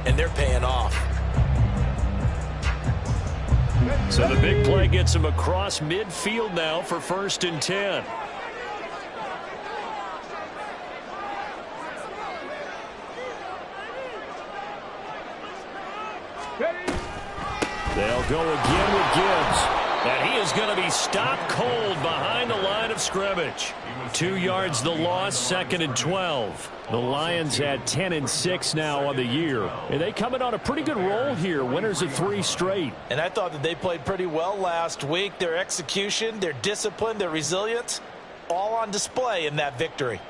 and they're paying off. So the big play gets him across midfield now for 1st and 10. They'll go again with Gibbs. And he is going to be stopped cold behind the line of scrimmage. 2 yards the loss, 2nd and 12. The Lions had 10-6 now on the year. And they come in on a pretty good roll here. Winners of 3 straight. And I thought that they played pretty well last week. Their execution, their discipline, their resilience, all on display in that victory.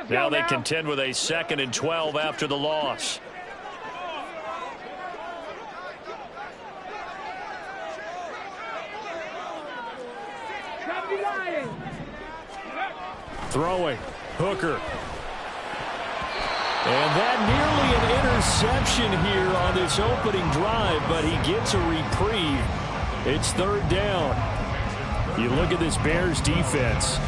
Now they contend with a 2nd and 12 after the loss. Throwing. Hooker. And that nearly an interception here on this opening drive, but he gets a reprieve. It's 3rd down. You look at this Bears defense.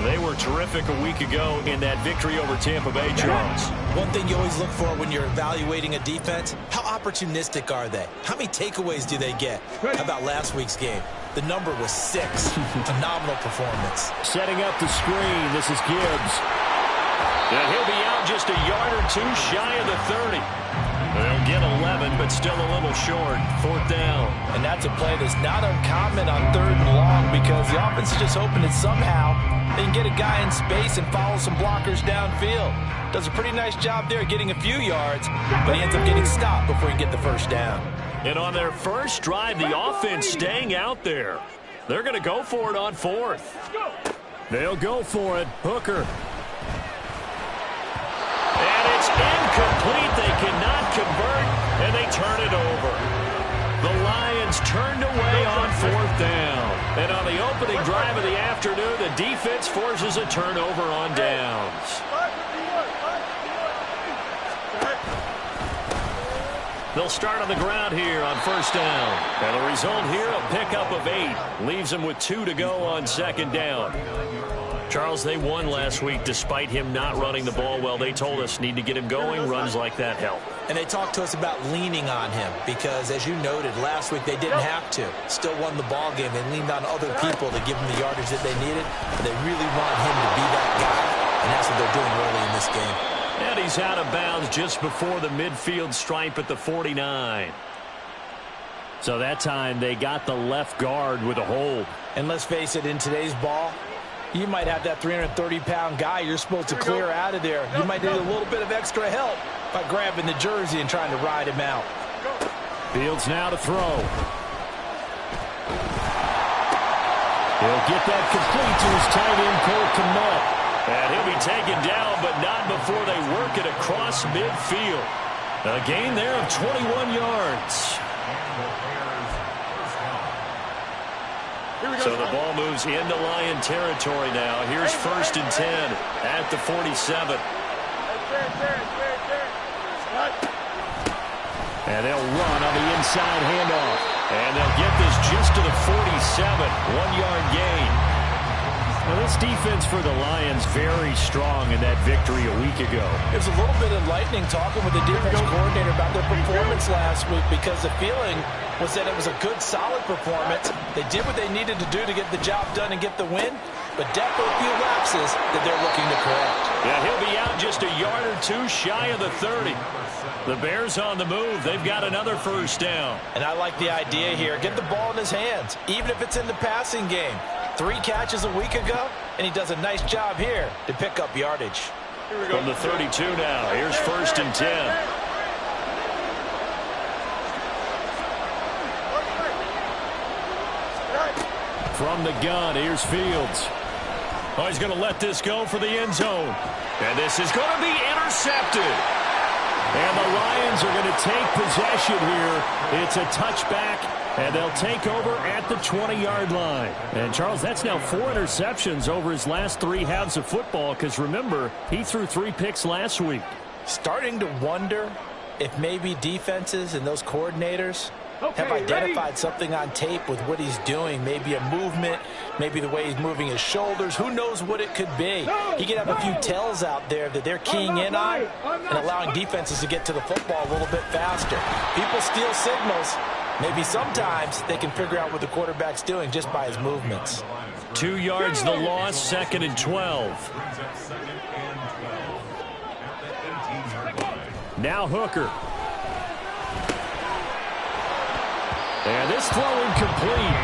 They were terrific a week ago in that victory over Tampa Bay, Charles. One thing you always look for when you're evaluating a defense, how opportunistic are they? How many takeaways do they get? How about last week's game? The number was 6. Phenomenal performance. Setting up the screen. This is Gibbs. And he'll be out just a yard or 2 shy of the 30. They'll get 11, but still a little short. 4th down. And that's a play that's not uncommon on 3rd and long because the offense is just hoping that somehow they can get a guy in space and follow some blockers downfield. Does a pretty nice job there getting a few yards, but he ends up getting stopped before he can get the 1st down. And on their first drive, the offense staying out there. They're going to go for it on 4th. They'll go for it. Hooker. And it's incomplete. They cannot convert, and they turn it over. The Lions turned away on 4th down. And on the opening drive of the afternoon, the defense forces a turnover on downs. They'll start on the ground here on 1st down. And the result here, a pickup of 8. Leaves them with 2 to go on 2nd down. Charles, they won last week despite him not running the ball well. They told us need to get him going. Runs like that help. And they talked to us about leaning on him because, as you noted, last week they didn't have to. Still won the ball game. They leaned on other people to give them the yardage that they needed. But they really want him to be that guy, and that's what they're doing early in this game. And he's out of bounds just before the midfield stripe at the 49. So that time they got the left guard with a hold. And let's face it, in today's ball, you might have that 330-pound guy you're supposed to clear out of there. You might need a little bit of extra help by grabbing the jersey and trying to ride him out. Fields now to throw. He'll get that complete to his tight end, Cole Kmet. And he'll be taken down, but not before they work it across midfield. A gain there of 21 yards. So the ball moves into Lion territory now. Here's 1st and 10 at the 47. And they'll run on the inside handoff. And they'll get this just to the 47. 1-yard gain. Now this defense for the Lions very strong in that victory a week ago. It was a little bit enlightening talking with the defense coordinator about their performance last week because the feeling was that it was a good, solid performance. They did what they needed to do to get the job done and get the win, but definitely a few lapses that they're looking to correct. Yeah, he'll be out just a yard or 2 shy of the 30. The Bears on the move. They've got another 1st down. And I like the idea here. Get the ball in his hands, even if it's in the passing game. 3 catches a week ago, and he does a nice job here to pick up yardage. From the 32 now, here's 1st and 10. From the gun, here's Fields. Oh, he's going to let this go for the end zone. And this is going to be intercepted. And the Lions are going to take possession here. It's a touchback, and they'll take over at the 20-yard line. And, Charles, that's now 4 interceptions over his last 3 halves of football because, remember, he threw 3 picks last week. Starting to wonder if maybe defenses and those coordinators have identified something on tape with what he's doing. Maybe a movement, maybe the way he's moving his shoulders. Who knows what it could be? He could have a few tells out there that they're keying in on and allowing defenses to get to the football a little bit faster. People steal signals. Maybe sometimes they can figure out what the quarterback's doing just by his movements. 2 yards the loss, 2nd and 12. Now Hooker. And this throw incomplete.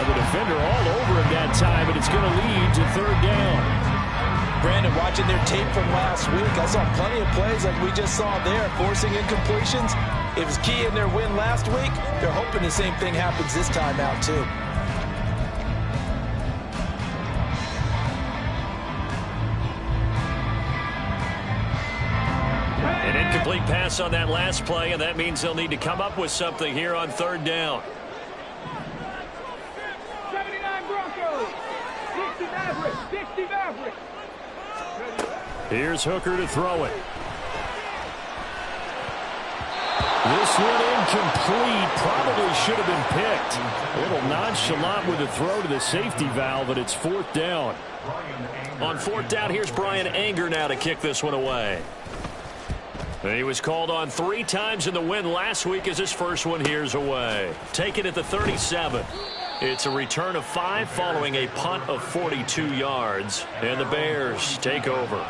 The defender all over him that time, but it's going to lead to 3rd down. Brandon, watching their tape from last week, I saw plenty of plays like we just saw there, forcing incompletions. It was key in their win last week. They're hoping the same thing happens this time out, too. An incomplete pass on that last play, and that means they'll need to come up with something here on 3rd down. 79 Broncos, 60 Mavericks, 60 Mavericks. Here's Hooker to throw it. This one incomplete. Probably should have been picked. A little nonchalant with the throw to the safety valve, but it's 4th down. On 4th down, here's Brian Anger now to kick this one away. He was called on 3 times in the win last week as his first one here's away. Taken at the 37. It's a return of 5 following a punt of 42 yards. And the Bears take over.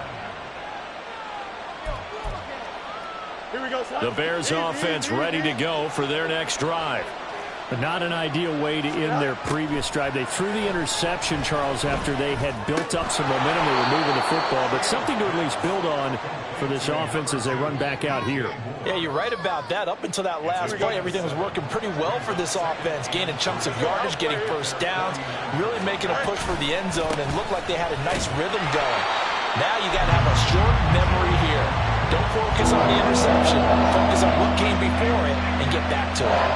The Bears offense ready to go for their next drive. But not an ideal way to end their previous drive. They threw the interception, Charles, after they had built up some momentum. They were moving the football, but something to at least build on for this offense as they run back out here. Yeah, you're right about that. Up until that last play, everything was working pretty well for this offense, gaining chunks of yardage, getting first downs, really making a push for the end zone, and looked like they had a nice rhythm going. Now you got to have a short memory here. Don't focus on the interception. Focus on what came before it and get back to it.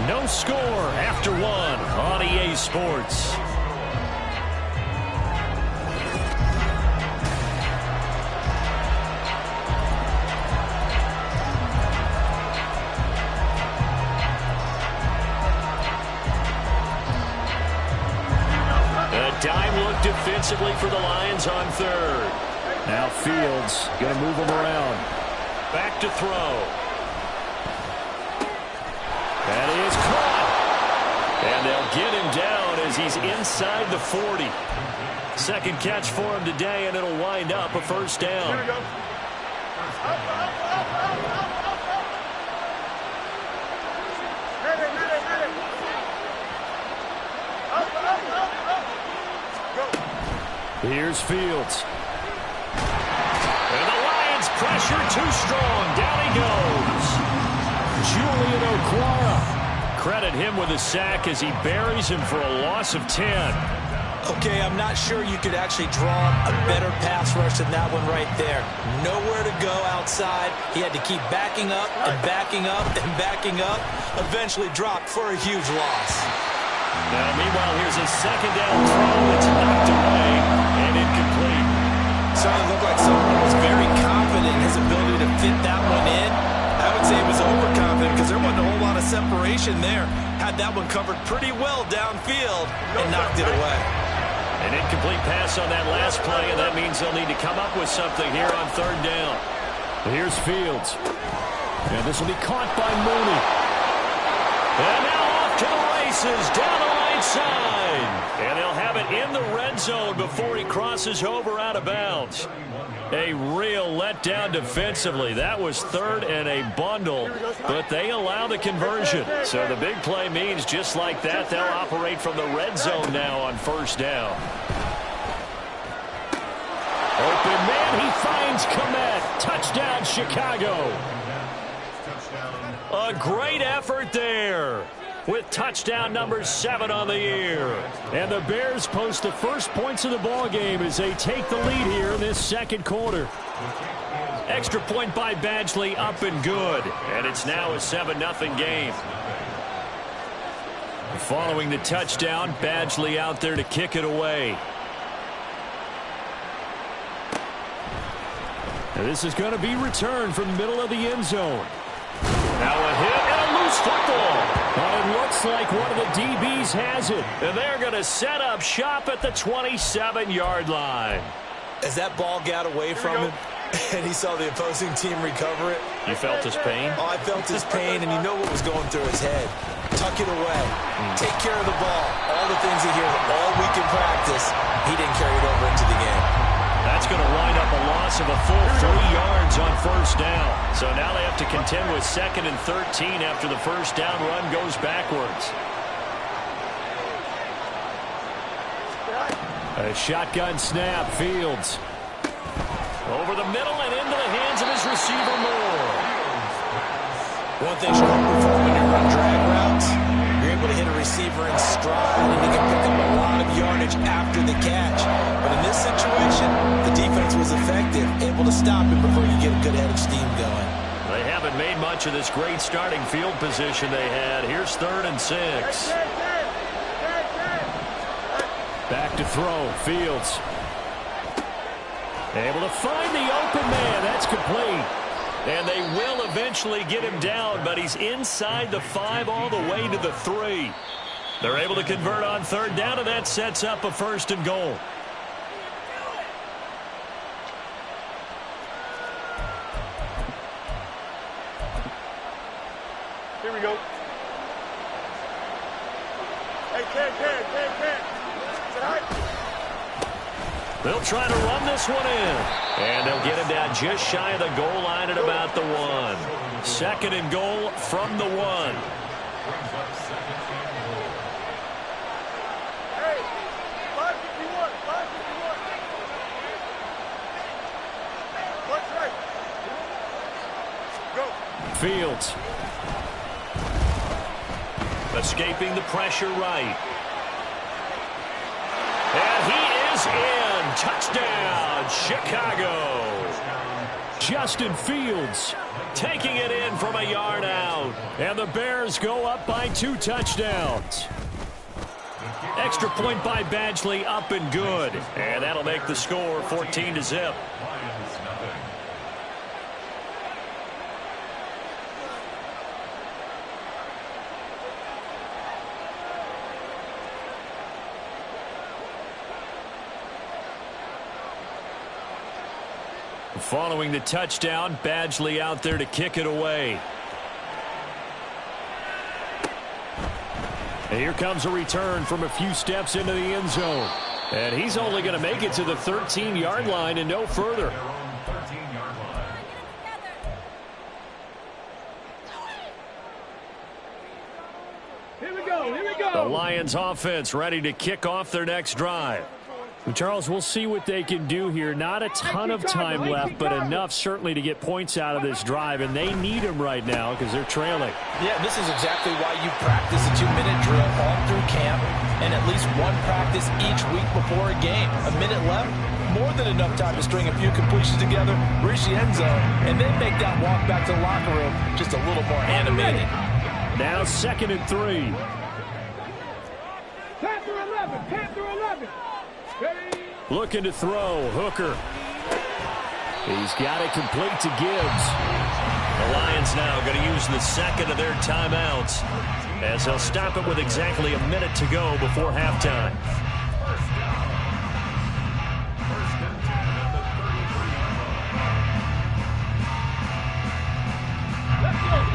No score after 1 on EA Sports. Dime look defensively for the Lions on 3rd. Now Fields going to move them around. Back to throw. That is caught. And they'll get him down as he's inside the 40. Second catch for him today, and it'll wind up a first down. Here we go. Here's Fields. And the Lions pressure too strong. Down he goes. Julian Okwara. Credit him with a sack as he buries him for a loss of 10. Okay, I'm not sure you could actually draw a better pass rush than that one right there. Nowhere to go outside. He had to keep backing up and backing up and backing up. Eventually dropped for a huge loss. Now, meanwhile, here's a second down throw that's knocked away and incomplete. Certainly looked like someone was very confident in his ability to fit that one in. I would say he was overconfident because there wasn't a whole lot of separation there. Had that one covered pretty well downfield and knocked it away. An incomplete pass on that last play, and that means they'll need to come up with something here on 3rd down. Here's Fields. And this will be caught by Mooney. And now off to the races down the right side. And they'll have it in the red zone before he crosses over out of bounds. A real letdown defensively. That was 3rd and a bundle, but they allow the conversion. So the big play means just like that, they'll operate from the red zone now on 1st down. Open man, he finds Komet. Touchdown, Chicago. A great effort there with touchdown number 7 on the year. And the Bears post the first points of the ball game as they take the lead here in this 2nd quarter. Extra point by Badgley, up and good. And it's now a 7-0 game. Following the touchdown, Badgley out there to kick it away. This is going to be returned from the middle of the end zone. Now a hit and a loose football. But it looks like one of the DBs has it. And they're going to set up shop at the 27-yard line. As that ball got away from him, and he saw the opposing team recover it. You felt his pain? Oh, I felt his pain, and you know what was going through his head. Tuck it away. Take care of the ball. All the things he hears all week in practice, he didn't carry it over into the game. That's going to wind up a loss of a full 3 yards on first down. So now they have to contend with 2nd and 13 after the first down run goes backwards. A shotgun snap, Fields. Over the middle and into the hands of his receiver Moore. One thing you hope for when you run drag routes, you're able to hit a receiver in stride, and you can pick up a lot of yardage after the catch. But in this situation, the defense was effective, able to stop him before you get a good head of steam going. They haven't made much of this great starting field position they had. Here's 3rd and 6. Back to throw, Fields. Able to find the open man. That's complete. And they will eventually get him down, but he's inside the 5 all the way to the 3. They're able to convert on 3rd down, and that sets up a 1st and goal. Here we go. Hey, Ken. They'll try to run this one in. And they'll get him down just shy of the goal line at about the 1. 2nd and goal from the 1. Hey, 551. What's right? Go. Fields. Escaping the pressure right. And he is in. Touchdown, Chicago. Justin Fields taking it in from a yard out. And the Bears go up by 2 touchdowns. Extra point by Badgley, up and good. And that'll make the score 14-0. Following the touchdown, Badgley out there to kick it away. And here comes a return from a few steps into the end zone. And he's only going to make it to the 13-yard line and no further. Here we go. The Lions offense ready to kick off their next drive. Charles, we'll see what they can do here. Not a ton of time left, but enough certainly to get points out of this drive, and they need them right now because they're trailing. Yeah, this is exactly why you practice a 2-minute drill all through camp and at least one practice each week before a game. A minute left, more than enough time to string a few completions together, reach the end zone, and then make that walk back to the locker room just a little more animated. Now 2nd and 3. 10 through 11. Looking to throw, Hooker. He's got it complete to Gibbs. The Lions now going to use the 2nd of their timeouts as they'll stop it with exactly a minute to go before halftime.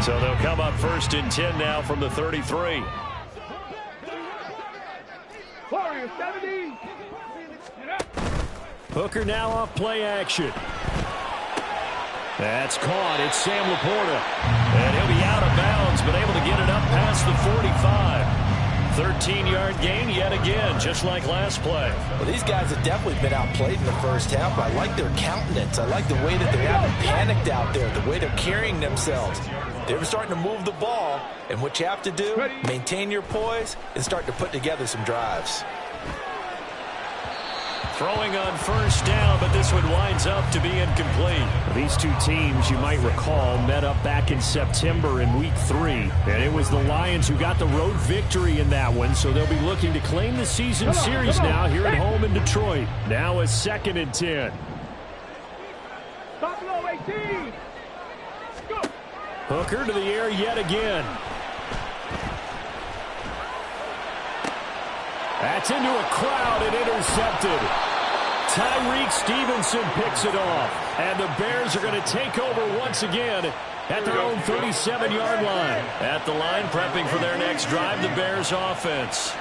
So they'll come up 1st and 10 now from the 33. Hooker now off play action. That's caught. It's Sam Laporta. And he'll be out of bounds, but able to get it up past the 45. 13-yard gain yet again, just like last play. Well, these guys have definitely been outplayed in the first half, but I like their countenance. I like the way that they haven't panicked out there, the way they're carrying themselves. They're starting to move the ball, and what you have to do, maintain your poise and start to put together some drives. Throwing on 1st down, but this one winds up to be incomplete. These two teams, you might recall, met up back in September in Week 3. And it was the Lions who got the road victory in that one, so they'll be looking to claim the season series now here at home in Detroit. Now a 2nd and 10. Stop low, Hooker to the air yet again. That's into a crowd and intercepted. Tyreek Stevenson picks it off. And the Bears are going to take over once again at their own 37-yard line. At the line, prepping for their next drive, the Bears offense.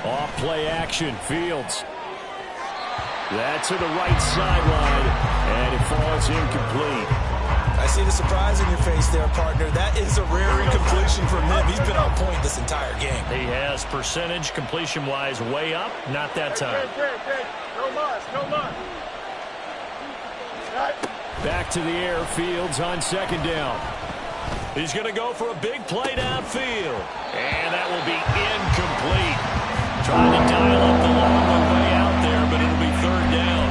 Off play action, Fields. That's to the right sideline, and it falls incomplete. I see the surprise in your face there, partner. That is a rare incompletion from him. He's been on point this entire game. He has percentage completion-wise way up. Not that time. No muss, no muss. Back to the air, Fields on second down. He's going to go for a big play downfield. And that will be incomplete. Trying to dial up the long one way out there, but it'll be third down.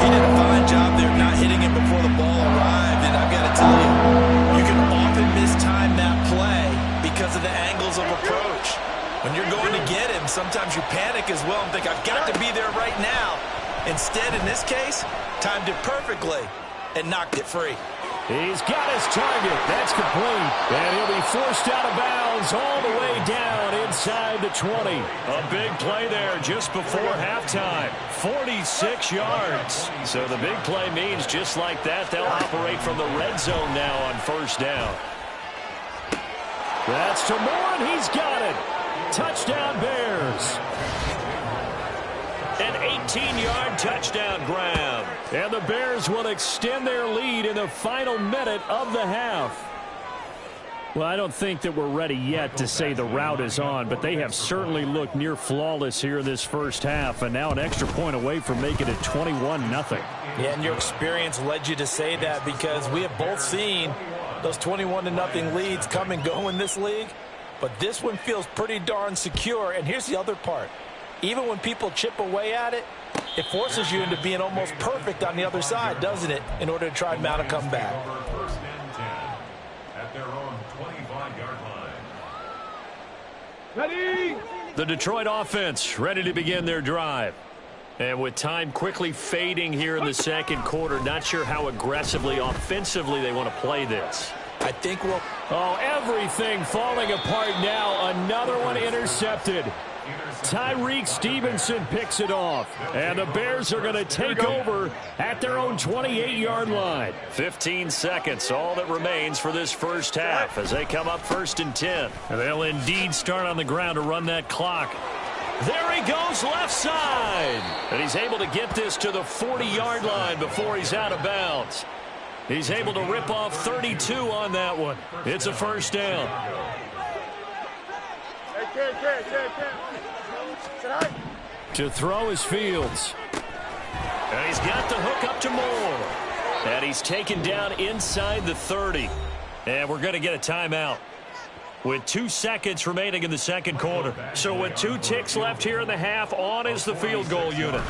He did a fine job there not hitting him before the ball arrived. And I've got to tell you, you can often mistime that play because of the angles of approach. When you're going to get him, sometimes you panic as well and think, I've got to be there right now. Instead, in this case, timed it perfectly and knocked it free. He's got his target. That's complete. And he'll be forced out of bounds all the way down inside the 20. A big play there just before halftime. 46 yards. So the big play means just like that, they'll operate from the red zone now on first down. That's to Moore, and he's got it. Touchdown, Bears. An 18-yard touchdown grab. And the Bears will extend their lead in the final minute of the half. Well, I don't think that we're ready yet to say the route is on, but they have certainly looked near flawless here in this first half, and now an extra point away from making it 21-0. Yeah, and your experience led you to say that because we have both seen those 21-0 leads come and go in this league, but this one feels pretty darn secure. And here's the other part. Even when people chip away at it, it forces you into being almost perfect on the other side, doesn't it, in order to try and mount a comeback. First and 10 at their own 25-yard line. Ready? The Detroit offense ready to begin their drive. And with time quickly fading here in the second quarter, not sure how aggressively, offensively they want to play this. I think we'll... Oh, everything falling apart now. Another one intercepted. Tyreek Stevenson picks it off. And the Bears are going to take over at their own 28-yard line. 15 seconds, all that remains for this first half as they come up first and 10. And they'll indeed start on the ground to run that clock. There he goes left side. And he's able to get this to the 40-yard line before he's out of bounds. He's able to rip off 32 on that one. It's a first down. To throw is Fields. And he's got the hook up to Moore. And he's taken down inside the 30. And we're going to get a timeout with 2 seconds remaining in the second quarter. So with 2 ticks left here in the half, on is the field goal unit.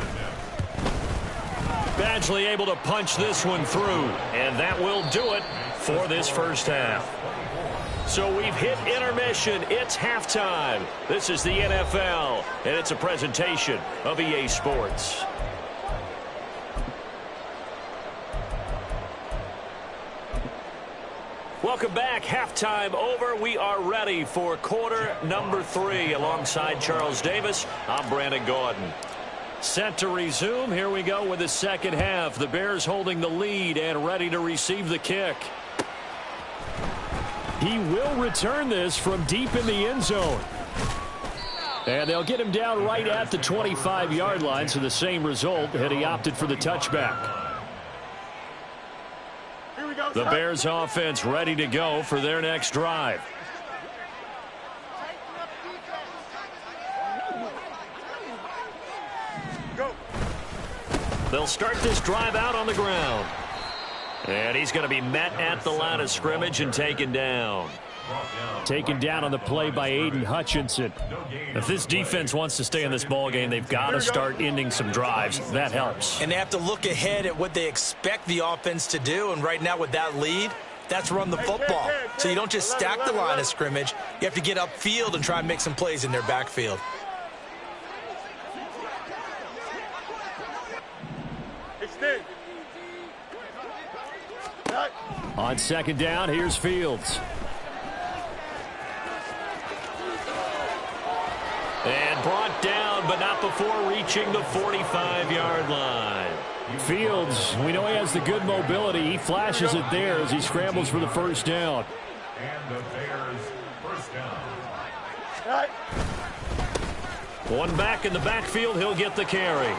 Badgley able to punch this one through. And that will do it for this first half. So we've hit intermission. It's halftime. This is the NFL, and it's a presentation of EA Sports. Welcome back. Halftime over. We are ready for quarter number 3. Alongside Charles Davis, I'm Brandon Gaudin. Set to resume. Here we go with the second half. The Bears holding the lead and ready to receive the kick. He will return this from deep in the end zone. And they'll get him down right at the 25-yard line, so the same result had he opted for the touchback. The Bears offense ready to go for their next drive. They'll start this drive out on the ground. And he's going to be met at the line of scrimmage and taken down. Taken down on the play by Aiden Hutchinson. If this defense wants to stay in this ballgame, they've got to start ending some drives. That helps. And they have to look ahead at what they expect the offense to do. And right now with that lead, that's run the football. So you don't just stack the line of scrimmage. You have to get upfield and try and make some plays in their backfield. Extend. On second down, here's Fields. And brought down, but not before reaching the 45-yard line. Fields, we know he has the good mobility. He flashes it there as he scrambles for the first down. And the Bears first down. One back in the backfield, he'll get the carry.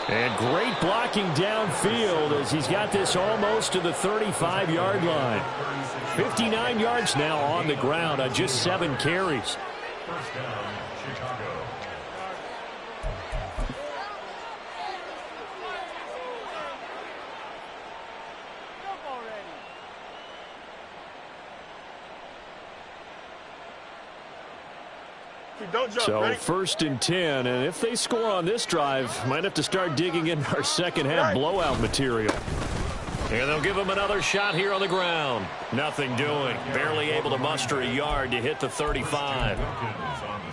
And great blocking downfield as he's got this almost to the 35-yard line. 59 yards now on the ground on just 7 carries. First down, Chicago. So first and 10, and if they score on this drive, might have to start digging in our second half blowout material. And they'll give him another shot here on the ground. Nothing doing. Barely able to muster a yard to hit the 35.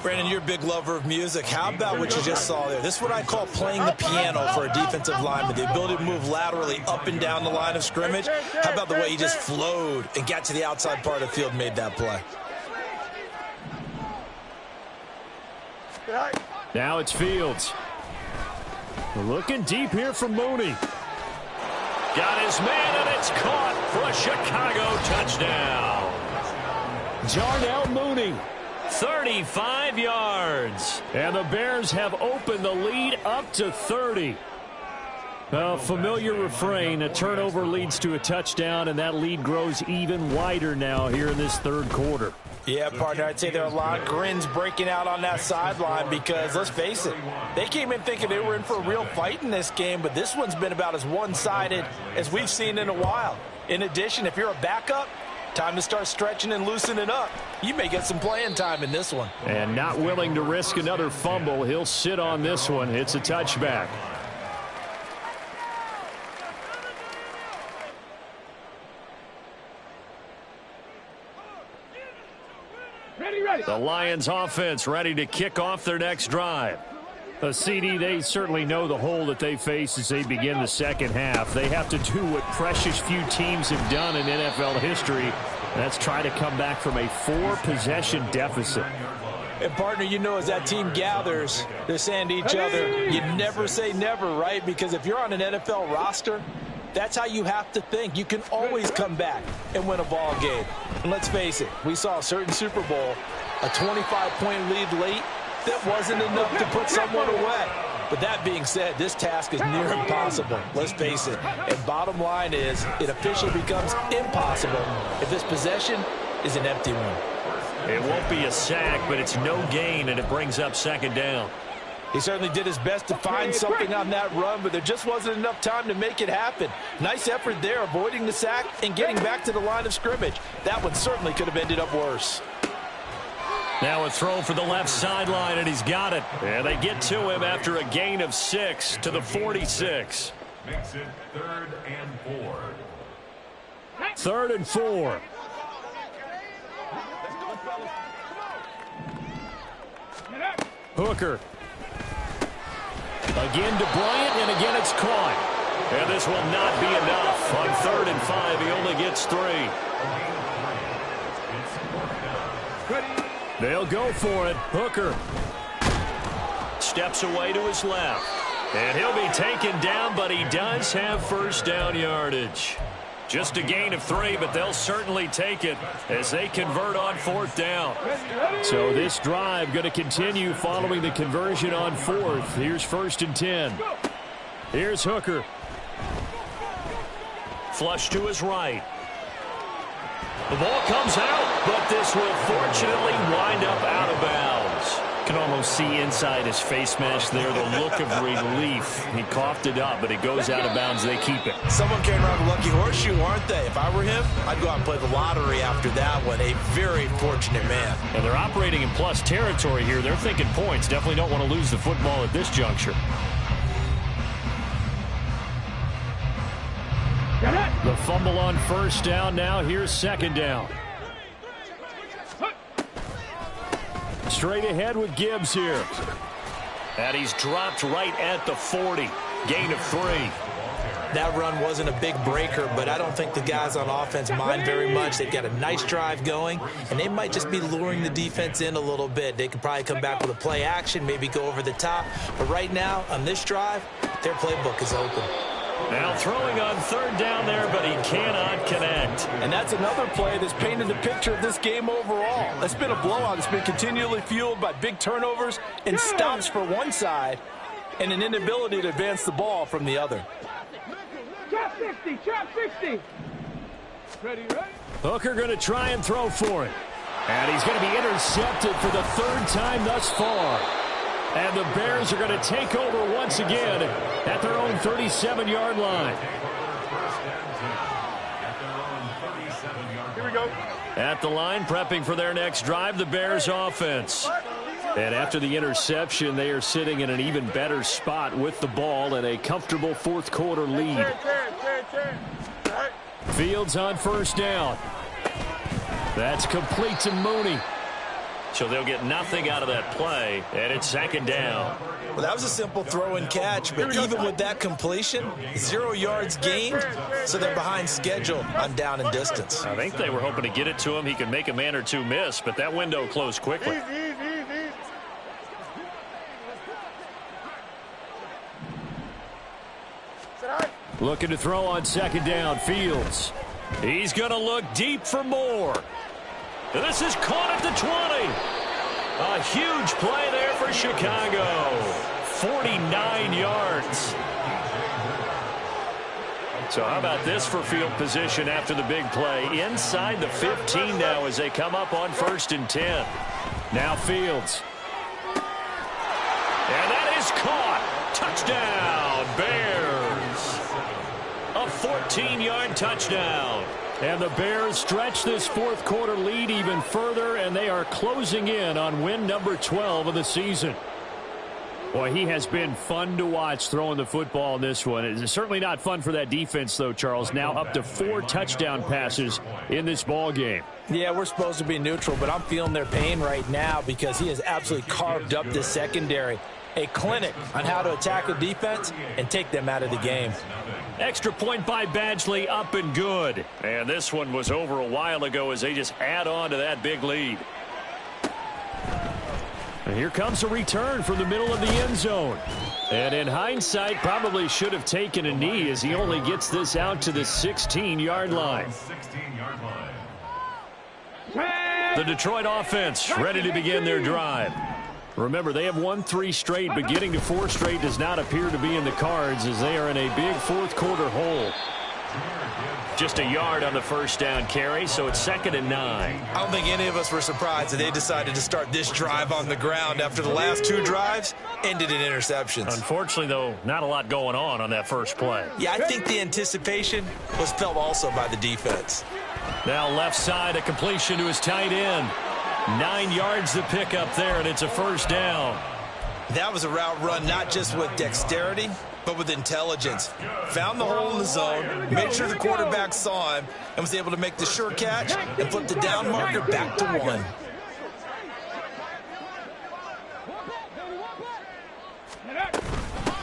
Brandon, you're a big lover of music. How about what you just saw there? This is what I call playing the piano for a defensive lineman. The ability to move laterally up and down the line of scrimmage. How about the way he just flowed and got to the outside part of the field and made that play? Now it's Fields. Looking deep here from Mooney. Got his man, and it's caught for a Chicago touchdown. Jarnell Mooney. 35 yards. And the Bears have opened the lead up to 30. A familiar refrain, a turnover leads to a touchdown, and that lead grows even wider now here in this third quarter. Yeah, partner, I'd say there are a lot of grins breaking out on that sideline because, let's face it, they came in thinking they were in for a real fight in this game, but this one's been about as one-sided as we've seen in a while. In addition, if you're a backup, time to start stretching and loosening up. You may get some playing time in this one. And not willing to risk another fumble, he'll sit on this one. It's a touchback. The Lions offense ready to kick off their next drive. A CD, they certainly know the hole that they face as they begin the second half. They have to do what precious few teams have done in NFL history. That's try to come back from a 4-possession deficit. And, partner, you know, as that team gathers, they're saying to each other, you never say never, right? Because if you're on an NFL roster, that's how you have to think. You can always come back and win a ball game. And let's face it, we saw a certain Super Bowl, a 25-point lead late. That wasn't enough to put someone away. But that being said, this task is near impossible. Let's face it. And bottom line is, it officially becomes impossible if this possession is an empty one. It won't be a sack, but it's no gain, and it brings up second down. He certainly did his best to find something on that run, but there just wasn't enough time to make it happen. Nice effort there, avoiding the sack and getting back to the line of scrimmage. That one certainly could have ended up worse. Now a throw for the left sideline, and he's got it. And they get to him after a gain of 6 to the 46. Makes it 3rd and 4. 3rd and 4. Hooker. Again to Bryant, and again it's caught. And this will not be enough. On 3rd and 5, he only gets 3. They'll go for it. Hooker. Steps away to his left. And he'll be taken down, but he does have first down yardage. Just a gain of 3, but they'll certainly take it as they convert on 4th down. So this drive going to continue following the conversion on 4th. Here's 1st and 10. Here's Hooker. Flush to his right. The ball comes out, but this will fortunately wind up out of bounds. You can almost see inside his face mask there the look of relief. He coughed it up, but it goes out of bounds. They keep it. Someone came around with a lucky horseshoe, aren't they? If I were him, I'd go out and play the lottery after that one. A very fortunate man. And they're operating in plus territory here. They're thinking points. Definitely don't want to lose the football at this juncture. The fumble on 1st down. Now here's 2nd down. Straight ahead with Gibbs here. And he's dropped right at the 40. Gain of 3. That run wasn't a big breaker, but I don't think the guys on offense mind very much. They've got a nice drive going, and they might just be luring the defense in a little bit. They could probably come back with a play action, maybe go over the top. But right now, on this drive, their playbook is open. Now throwing on third down there, but he cannot connect. And that's another play that's painted the picture of this game overall. It's been a blowout. It's been continually fueled by big turnovers and stops for one side and an inability to advance the ball from the other. Trap 60, trap 60. Ready? Hooker going to try and throw for it. And he's going to be intercepted for the third time thus far. And the Bears are going to take over once again at their own 37-yard line. Here we go. At the line, prepping for their next drive, the Bears offense. And after the interception, they are sitting in an even better spot with the ball and a comfortable fourth quarter lead. Fields on first down. That's complete to Mooney. So they'll get nothing out of that play, and it's second down. Well, that was a simple throw and catch, but even with that completion, 0 yards gained, so they're behind schedule on down and distance. I think they were hoping to get it to him. He could make a man or two miss, but that window closed quickly. Looking to throw on second down, Fields. He's going to look deep for more. This is caught at the 20. A huge play there for Chicago. 49 yards. So how about this for field position after the big play? Inside the 15 now as they come up on 1st and 10. Now Fields. And that is caught. Touchdown, Bears. A 14-yard touchdown. And the Bears stretch this fourth quarter lead even further, and they are closing in on win number 12 of the season. Boy, he has been fun to watch throwing the football in this one. It's certainly not fun for that defense, though, Charles. Now up to 4 touchdown passes in this ball game. Yeah, we're supposed to be neutral, but I'm feeling their pain right now because he has absolutely carved up this secondary. A clinic on how to attack a defense and take them out of the game. Extra point by Badgley, up and good. And this one was over a while ago as they just add on to that big lead. And here comes a return from the middle of the end zone. And in hindsight, probably should have taken a knee as he only gets this out to the 16-yard line. The Detroit offense ready to begin their drive. Remember, they have won 3 straight, but getting to 4 straight does not appear to be in the cards as they are in a big fourth quarter hole. Just a yard on the first down carry, so it's 2nd and 9. I don't think any of us were surprised that they decided to start this drive on the ground after the last 2 drives ended in interceptions. Unfortunately, though, not a lot going on that first play. Yeah, I think the anticipation was felt also by the defense. Now left side, a completion to his tight end. 9 yards to pick up there, and it's a first down. That was a route run not just with dexterity, but with intelligence. Found the hole in the zone, made sure the quarterback saw him, and was able to make the sure catch and flip the down marker back to 1.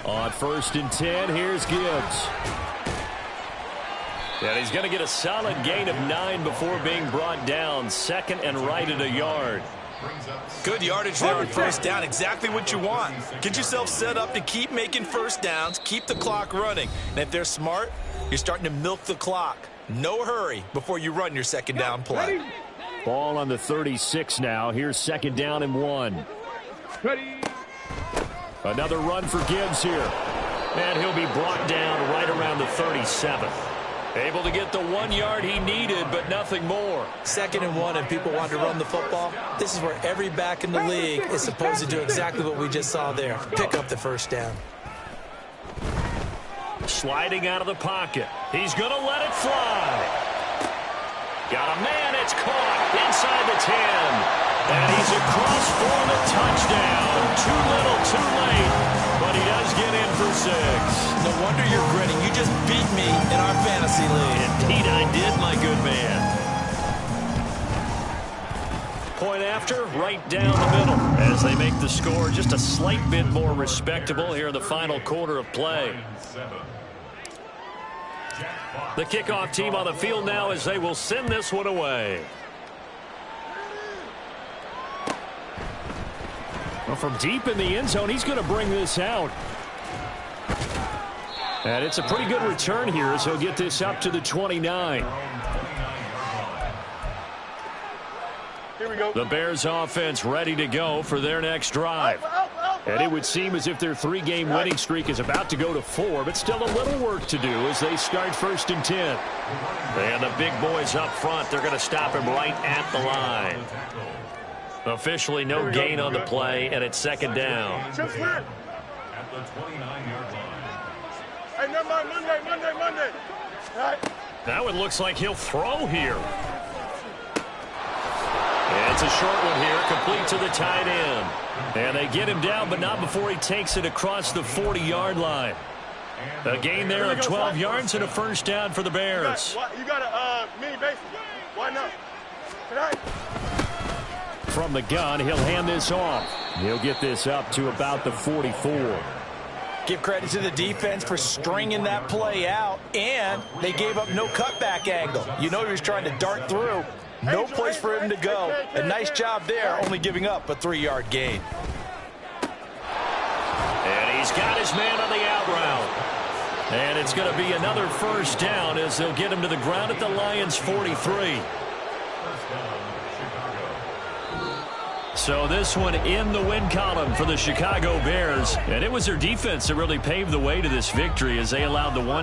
On 1st and 10, here's Gibbs. And he's going to get a solid gain of 9 before being brought down. 2nd and right at a yard. Good yardage there on first down. Exactly what you want. Get yourself set up to keep making first downs, keep the clock running. And if they're smart, you're starting to milk the clock. No hurry before you run your second down play. Ball on the 36 now. Here's 2nd down and 1. Another run for Gibbs here. And he'll be brought down right around the 37. Able to get the 1 yard he needed, but nothing more. 2nd and 1, and people want to run the football. This is where every back in the league is supposed to do exactly what we just saw there. Pick up the first down. Sliding out of the pocket. He's going to let it fly. Got a man. It's caught inside the 10. And he's across for the touchdown. Too little, too late. But he does get in for 6. No wonder you're grinning. You just beat me in our fantasy league. Indeed I did, my good man. Point after, right down the middle. As they make the score just a slight bit more respectable here in the final quarter of play. The kickoff team on the field now as they will send this one away. Well, from deep in the end zone, he's going to bring this out. And it's a pretty good return here as he'll get this up to the 29. Here we go. The Bears offense ready to go for their next drive. And it would seem as if their 3-game winning streak is about to go to 4, but still a little work to do as they start 1st and 10. And the big boys up front, they're going to stop him right at the line. Officially no gain on the play, and it's 2nd down. At the 29-yard line. Hey, never mind. Monday. All right. Now it looks like he'll throw here. And it's a short one here, complete to the tight end. And they get him down, but not before he takes it across the 40-yard line. A gain there of 12 yards and a 1st down for the Bears. You got a mini base. Why not? From the gun, he'll hand this off. He'll get this up to about the 44. Give credit to the defense for stringing that play out, and they gave up no cutback angle. You know he was trying to dart through. No place for him to go. A nice job there, only giving up a 3-yard gain. And he's got his man on the out route. And it's going to be another 1st down as they'll get him to the ground at the Lions' 43. So this one in the win column for the Chicago Bears. And it was their defense that really paved the way to this victory as they allowed the one